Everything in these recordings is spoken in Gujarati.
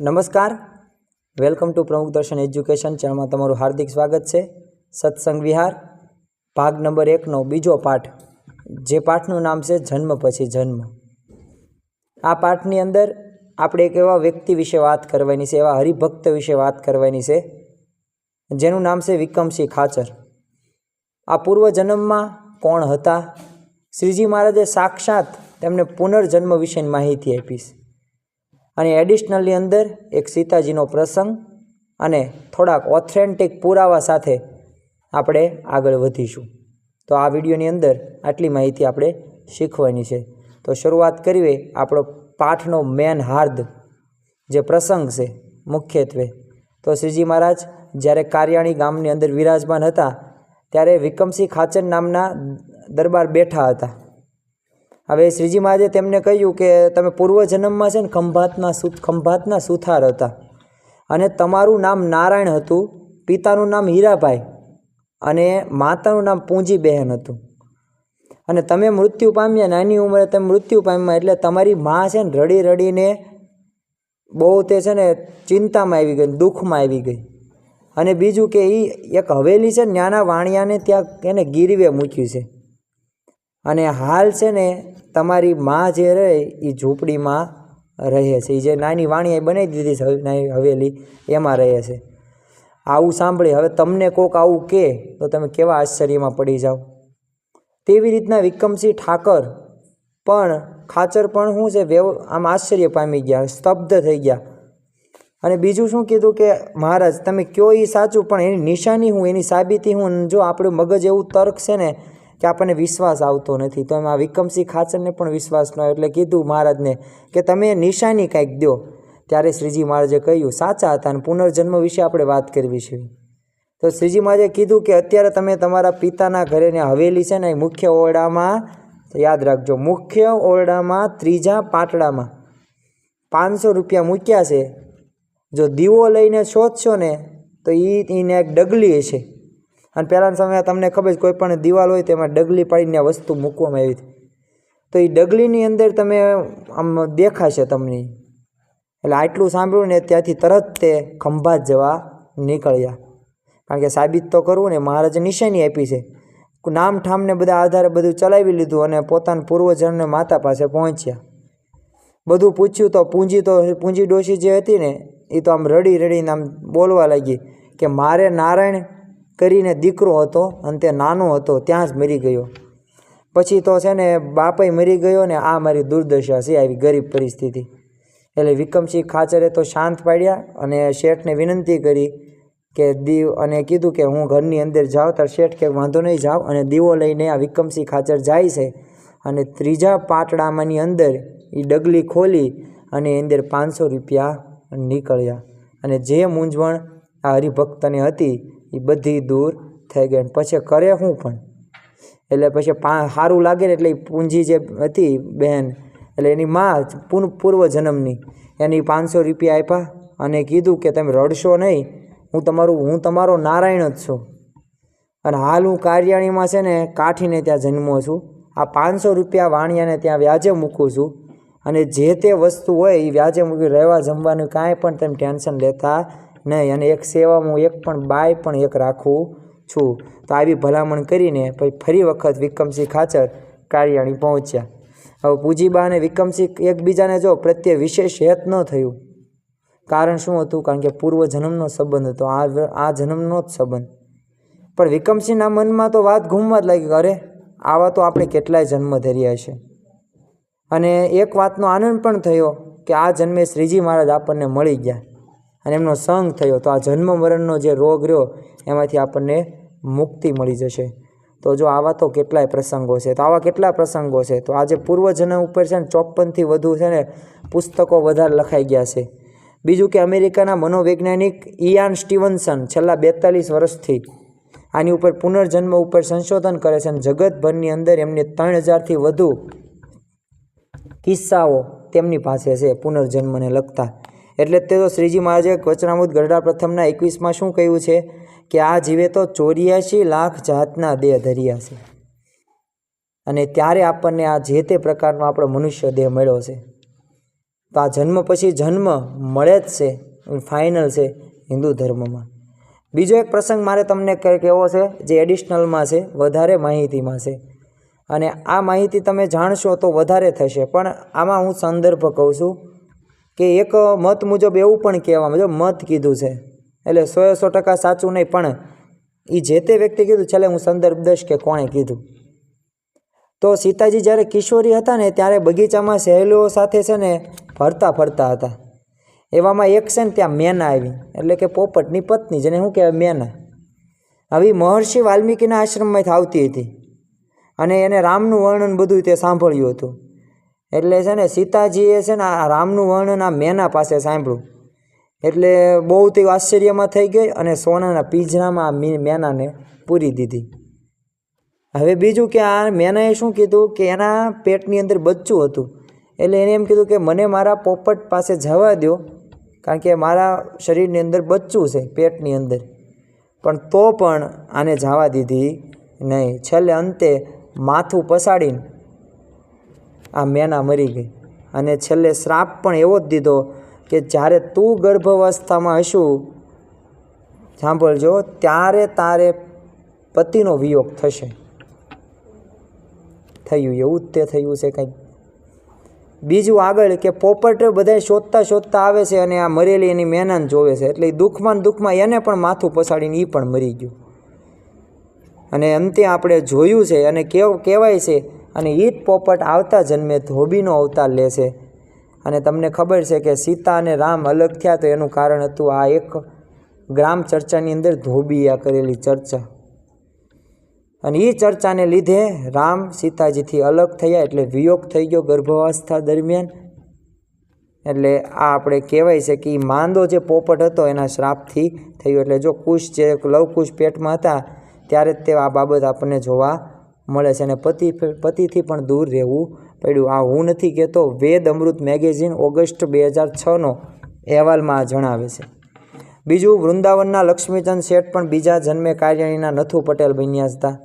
નમસ્કાર, વેલકમ ટુ પ્રમુખ દર્શન એજ્યુકેશન ચેનલમાં તમારું હાર્દિક સ્વાગત છે। સત્સંગ વિહાર ભાગ નંબર 1નો બીજો પાઠ, જે પાઠનું નામ છે જન્મ પછી જન્મ। આ પાઠની અંદર આપણે એક એવા વ્યક્તિ વિશે વાત કરવાની છે, એવા હરિભક્ત વિશે વાત કરવાની છે, જેનું નામ છે વિક્રમસિંહ ખાચર। આ પૂર્વજન્મમાં કોણ હતા? શ્રીજી મહારાજે સાક્ષાત તેમને પુનર્જન્મ વિશેની માહિતી આપી છે, અને એડિશનલની અંદર એક સીતાજીનો પ્રસંગ અને થોડાક ઓથેન્ટિક પુરાવા સાથે આપણે આગળ વધીશું। તો આ વિડીયોની અંદર આટલી માહિતી આપણે શીખવાની છે। તો શરૂઆત કરીએ આપણો પાઠનો મેન હાર્દ, જે પ્રસંગ છે મુખ્યત્વે। તો શ્રીજી મહારાજ જ્યારે કારિયાણી ગામની અંદર વિરાજમાન હતા, ત્યારે વિક્રમસિંહ ખાચર નામના દરબાર બેઠા હતા। હવે શ્રીજી મહારાજે તેમને કહ્યું કે તમે પૂર્વજન્મમાં છે ને ખંભાતના સુથાર હતા, અને તમારું નામ નારાયણ હતું, પિતાનું નામ હીરાભાઈ અને માતાનું નામ પૂંજીબહેન હતું, અને તમે મૃત્યુ પામ્યા, નાની ઉંમરે તમે મૃત્યુ પામ્યા, એટલે તમારી મા છે ને રડી રડીને બહુ તે છે ને ચિંતામાં આવી ગઈ, દુઃખમાં આવી ગઈ। અને બીજું કે એ એક હવેલી છે ને નાના વાણિયાને ત્યાં એને ગીરવે મૂક્યું છે, અને હાલ છે ને તમારી મા જે રહે એ ઝૂંપડીમાં રહે છે, એ જે નાની વાણી બનાવી દીધી છે હવેલી, એમાં રહે છે। આવું સાંભળી હવે તમને કોક આવું કહે તો તમે કેવા આશ્ચર્યમાં પડી જાઓ। તેવી રીતના વિક્રમસિંહ ખાચર પણ શું છે આમ આશ્ચર્ય પામી ગયા, સ્તબ્ધ થઈ ગયા। અને બીજું શું કીધું કે મહારાજ તમે કયો એ સાચું, પણ એની નિશાની હું, એની સાબિતી હું? જો આપણું મગજ એવું તર્ક છે ને કે આપણને વિશ્વાસ આવતો નથી, તો એમાં વિક્રમસિંહ ખાચરને પણ વિશ્વાસ ન આવ્યો, એટલે કીધું મહારાજને કે તમે નિશાની કાંઈક દો। ત્યારે શ્રીજી મહારાજે કહ્યું સાચા હતા, અને પુનર્જન્મ વિશે આપણે વાત કરવી છે। તો શ્રીજી મહારાજે કીધું કે અત્યારે તમે તમારા પિતાના ઘરે ને હવેલી છે ને એ મુખ્ય ઓરડામાં, યાદ રાખજો, મુખ્ય ઓરડામાં ત્રીજા પાટડામાં 500 રૂપિયા મૂક્યા છે। જો દીવો લઈને શોધશો ને તો એને એક ડગલી હશે, અને પહેલાંના સમયમાં તમને ખબર છે કોઈ પણ દિવાલ હોય તેમાં ડગલી પાડીને વસ્તુ મૂકવામાં આવી હતી, તો એ ડગલીની અંદર તમે આમ દેખાશે તમને। એટલે આટલું સાંભળ્યું ને ત્યાંથી તરત તે ખંભાત જવા નીકળ્યા, કારણ કે સાબિત તો કરવું ને, મહારાજે નિશાની આપી છે, નામ ઠામને બધા આધારે બધું ચલાવી લીધું, અને પોતાના પૂર્વજનને માતા પાસે પહોંચ્યા। બધું પૂછ્યું તો પૂંજી ડોશી જે હતી ને એ તો આમ રડી રડીને આમ બોલવા લાગી કે મારે નારાયણ કરીને દીકરો હતો, અને તે નાનો હતો ત્યાં જ મરી ગયો, પછી તો છે ને બાપાઈ મરી ગયો ને આ મારી દુર્દશા છે, આવી ગરીબ પરિસ્થિતિ। એટલે વિક્રમસિંહ ખાચરે તો શાંત પાડ્યા, અને શેઠને વિનંતી કરી કે અને કીધું કે હું ઘરની અંદર જાઉં, ત્યારે શેઠ કે વાંધો નહીં જાઓ, અને દીવો લઈને આ વિક્રમસિંહ ખાચર જાય છે, અને ત્રીજા પાટડામાંની અંદર એ ડગલી ખોલી અને અંદર 500 રૂપિયા નીકળ્યા, અને જે મૂંઝવણ આ હરિભક્તને હતી એ બધી દૂર થઈ ગઈ। પછી કરે શું પણ, એટલે પછી સારું લાગે ને એટલે પૂંજી જે હતી બહેન, એટલે એની મા પૂર્વજન્મની, એની 500 રૂપિયા આપ્યા, અને કીધું કે તમે રડશો નહીં, હું તમારો નારાયણ જ છું, અને હાલ હું કારિયાણીમાં છે ને કાઠીને ત્યાં જન્મો છું, આ 500 રૂપિયા વાણિયાને ત્યાં વ્યાજે મૂકું છું, અને જે તે વસ્તુ હોય એ વ્યાજે મૂકી, રહેવા જમવાનું કાંઈ પણ તમે ટેન્શન લેતા નહીં, અને એક સેવામાં હું એક પણ બાય પણ એક રાખું છું। તો આવી ભલામણ કરીને પછી ફરી વખત વિક્રમસિંહ ખાચર કારિયાણી પહોંચ્યા। હવે પૂજીબા અને વિક્રમસિંહ એકબીજાને જો પ્રત્યે વિશેષ હેત ન થયું, કારણ શું હતું? કારણ કે પૂર્વજન્મનો સંબંધ હતો, આ જન્મનો જ સંબંધ। પણ વિક્રમસિંહના મનમાં તો વાત ઘૂમવા જ લાગી, અરે આવા તો આપણે કેટલાય જન્મ ધર્યા છે, અને એક વાતનો આનંદ પણ થયો કે આ જન્મે શ્રીજી મહારાજ આપણને મળી ગયા, અને એમનો સંગ થયો, તો આ જન્મ મરણનો જે રોગ રહ્યો એમાંથી આપણને મુક્તિ મળી જશે। તો જો આવા તો કેટલાય પ્રસંગો છે, તો આવા કેટલા પ્રસંગો છે, તો આજે પૂર્વજન્મ ઉપર છે ને 54થી વધુ છે ને પુસ્તકો વધારે લખાઈ ગયા છે। બીજું કે અમેરિકાના મનોવૈજ્ઞાનિક ઇયાન સ્ટીવન્સન છેલ્લા 42 વર્ષથી આની ઉપર પુનર્જન્મ ઉપર સંશોધન કરે છે, અને જગતભરની અંદર એમને 3000થી વધુ કિસ્સાઓ તેમની પાસે છે પુનર્જન્મને લગતા। એટલે તે તો શ્રીજી મહારાજે વચનામૃત ગરડા પ્રથમના 21માં શું કહ્યું છે કે આ જીવે તો 84 લાખ જાતના દેહ ધર્યા છે, અને ત્યારે આપણને આ જે તે પ્રકારનો આપણો મનુષ્ય દેહ મળ્યો છે। તો આ જન્મ પછી જન્મ મળે જ છે, ફાઇનલ છે હિન્દુ ધર્મમાં. બીજો એક પ્રસંગ મારે તમને કહેવો છે જે એડિશનલમાં છે, વધારે માહિતીમાં છે, અને આ માહિતી તમે જાણશો તો વધારે થશે. પણ આમાં હું સંદર્ભ કહું છું કે એક મત મુજબ એવું પણ કહેવામાં, જો મત કીધું છે એટલે 100% સાચું નહીં, પણ એ જે તે વ્યક્તિ કીધું, છેલ્લે હું સંદર્ભ દઈશ કે કોણે કીધું. તો સીતાજી જ્યારે કિશોરી હતા ને ત્યારે બગીચામાં સહેલીઓ સાથે છે ને ફરતા હતા. એવામાં એક છે ને ત્યાં મેના આવી, એટલે કે પોપટની પત્ની, જેને શું કહેવાય મેના. આવી મહર્ષિ વાલ્મીકીના આશ્રમમાંથી આવતી હતી અને એને રામનું વર્ણન બધું તે સાંભળ્યું હતું. એટલે છે ને સીતાજીએ છે ને આ રામનું વર્ણન આ મેના પાસે સાંભળ્યું, એટલે બહુ તે આશ્ચર્યમાં થઈ ગઈ અને સોનાના પિંજરામાં આ મેનાને પૂરી દીધી. હવે બીજું કે આ મેનાએ શું કીધું કે એના પેટની અંદર બચ્ચું હતું, એટલે એને એમ કીધું કે મને મારા પોપટ પાસે જવા દો, કારણ કે મારા શરીરની અંદર બચ્ચું છે પેટની અંદર. પણ તો પણ આને જવા દીધી નહીં. છેલ્લે અંતે માથું પસાડીને આ મેના મરી ગઈ. અને છેલ્લે શ્રાપ પણ એવો જ દીધો કે જ્યારે તું ગર્ભાવસ્થામાં હશું, સાંભળજો, ત્યારે તારે પતિનો વિયોગ થશે. થયું એવું જ તે થયું છે કંઈક. બીજું આગળ કે પોપટ બધા શોધતા આવે છે અને આ મરેલી એની મેનાને જોવે છે, એટલે દુઃખમાં એને પણ માથું પસાડીને એ પણ મરી ગયું. અને અંતે આપણે જોયું છે અને કહેવાય છે, અને એ જ પોપટ આવતા જન્મે ધોબીનો અવતાર લે છે. અને તમને ખબર છે કે સીતા અને રામ અલગ થયા તો એનું કારણ હતું આ એક ગ્રામ ચર્ચાની અંદર ધોબીએ આ કરેલી ચર્ચા. અને એ ચર્ચાને લીધે રામ સીતાજીથી અલગ થયા, એટલે વિયોગ થઈ ગયો ગર્ભાવસ્થા દરમિયાન. એટલે આ આપણે કહેવાય છે કે એ માંદો જે પોપટ હતો એના શ્રાપથી થયો. એટલે જો કુશ જે લવકુશ પેટમાં હતા ત્યારે જ તે આ બાબત આપણને જોવા મળે છે. અને પતિથી પણ દૂર રહેવું પડ્યું. આ હું નથી કહેતો, વેદ અમૃત મેગેઝિન ઓગસ્ટ 2006નો અહેવાલમાં આ જણાવે છે. બીજું, વૃંદાવનના લક્ષ્મીચંદ શેઠ પણ બીજા જન્મે કારિયાણીના નથુ પટેલ બન્યા હતા.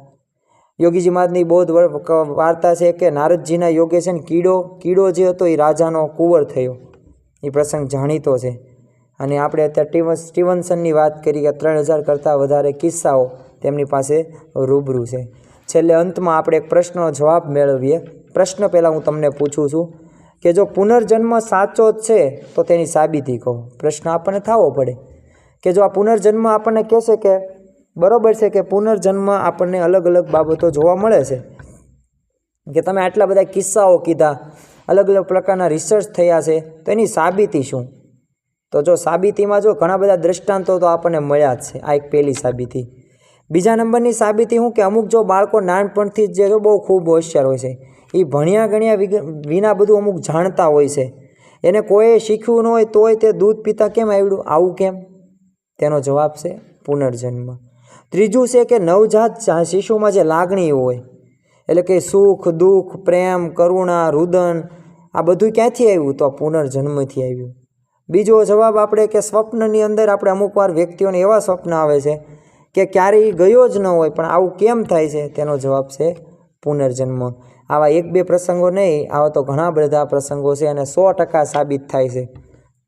યોગીજી મહારાજની બૌદ્ધ વાર્તા છે કે નારદજીના યોગે છે ને કીડો જે હતો એ રાજાનો કુંવર થયો. એ પ્રસંગ જાણીતો છે. અને આપણે અત્યારે સ્ટીવન્સનની વાત કરી કે 3000 કરતાં વધારે કિસ્સાઓ તેમની પાસે રૂબરૂ છે. છેલ્લે અંતમાં આપણે એક પ્રશ્નનો જવાબ મેળવીએ. પ્રશ્ન પહેલાં હું તમને પૂછું છું કે જો પુનર્જન્મ સાચો જ છે તો તેની સાબિતી કહો. પ્રશ્ન આપણને થવો પડે કે જો આ પુનર્જન્મ આપણને કહેશે કે બરાબર છે કે પુનર્જન્મ આપણને અલગ અલગ બાબતો જોવા મળે છે, કે તમે આટલા બધા કિસ્સાઓ કીધા, અલગ અલગ પ્રકારના રિસર્ચ થયા છે, તો એની સાબિતી શું? તો જો સાબિતીમાં જો ઘણા બધા દ્રષ્ટાંતો તો આપણને મળ્યા જ છે. આ એક પહેલી સાબિતી. બીજા નંબરની સાબિતી શું કે અમુક જો બાળકો નાનપણથી જ જે બહુ ખૂબ હોશિયાર હોય છે, એ ભણ્યા ગણ્યા વિના બધું અમુક જાણતા હોય છે, એને કોઈએ શીખ્યું ન હોય તોય તે દૂધ પીતા કેમ આવડ્યું? આવું કેમ? તેનો જવાબ છે પુનર્જન્મ. ત્રીજું છે કે નવજાત શિશુમાં જે લાગણીઓ હોય, એટલે કે સુખ, દુઃખ, પ્રેમ, કરુણા, રુદન, આ બધું ક્યાંથી આવ્યું? તો પુનર્જન્મથી આવ્યું. બીજો જવાબ આપણે કે સ્વપ્નની અંદર આપણે અમુક વાર વ્યક્તિઓને એવા સ્વપ્ન આવે છે કે ક્યારેય ગયો જ ન હોય, પણ આવું કેમ થાય છે? તેનો જવાબ છે પુનર્જન્મ. આવા 1-2 પ્રસંગો નહીં, આવા તો ઘણા બધા પ્રસંગો છે અને 100% સાબિત થાય છે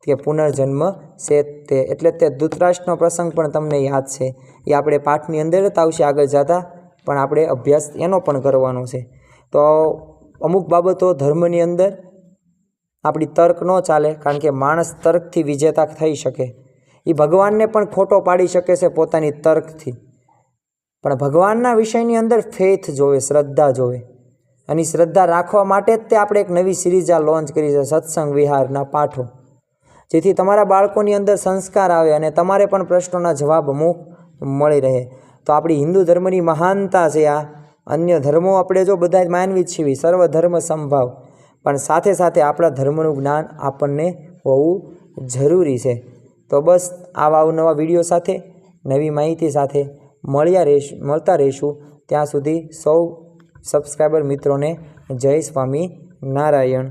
કે પુનર્જન્મ છે તે. એટલે તે ધૃતરાષ્ટ્રનો પ્રસંગ પણ તમને યાદ છે. એ આપણે પાઠની અંદર જ આવશે આગળ જતા, પણ આપણે અભ્યાસ એનો પણ કરવાનો છે. તો અમુક બાબતો ધર્મની અંદર આપણી તર્ક ન ચાલે, કારણ કે માણસ તર્કથી વિજેતા થઈ શકે. એ ભગવાનને પણ ખોટો પાડી શકે છે પોતાની તર્કથી, પણ ભગવાનના વિષયની અંદર ફેથ જોવે, શ્રદ્ધા જોવે. અને શ્રદ્ધા રાખવા માટે જ તે આપણે એક નવી સિરીઝ આ લોન્ચ કરી છે, સત્સંગ વિહારના પાઠો, જેથી તમારા બાળકોની અંદર સંસ્કાર આવે અને તમારે પણ પ્રશ્નોના જવાબ અમુક મળી રહે. તો આપણી હિન્દુ ધર્મની મહાનતા છે આ. અન્ય ધર્મો આપણે જો બધા જ માનવી જ છીએ, સર્વ ધર્મ સંભાવ, પણ સાથે સાથે આપણા ધર્મનું જ્ઞાન આપણને હોવું જરૂરી છે. તો બસ આવા અવનવા વિડીયો સાથે, નવી માહિતી સાથે મળતા રહીશું. ત્યાં સુધી સૌ સબસ્ક્રાઈબર મિત્રોને જય સ્વામી નારાયણ.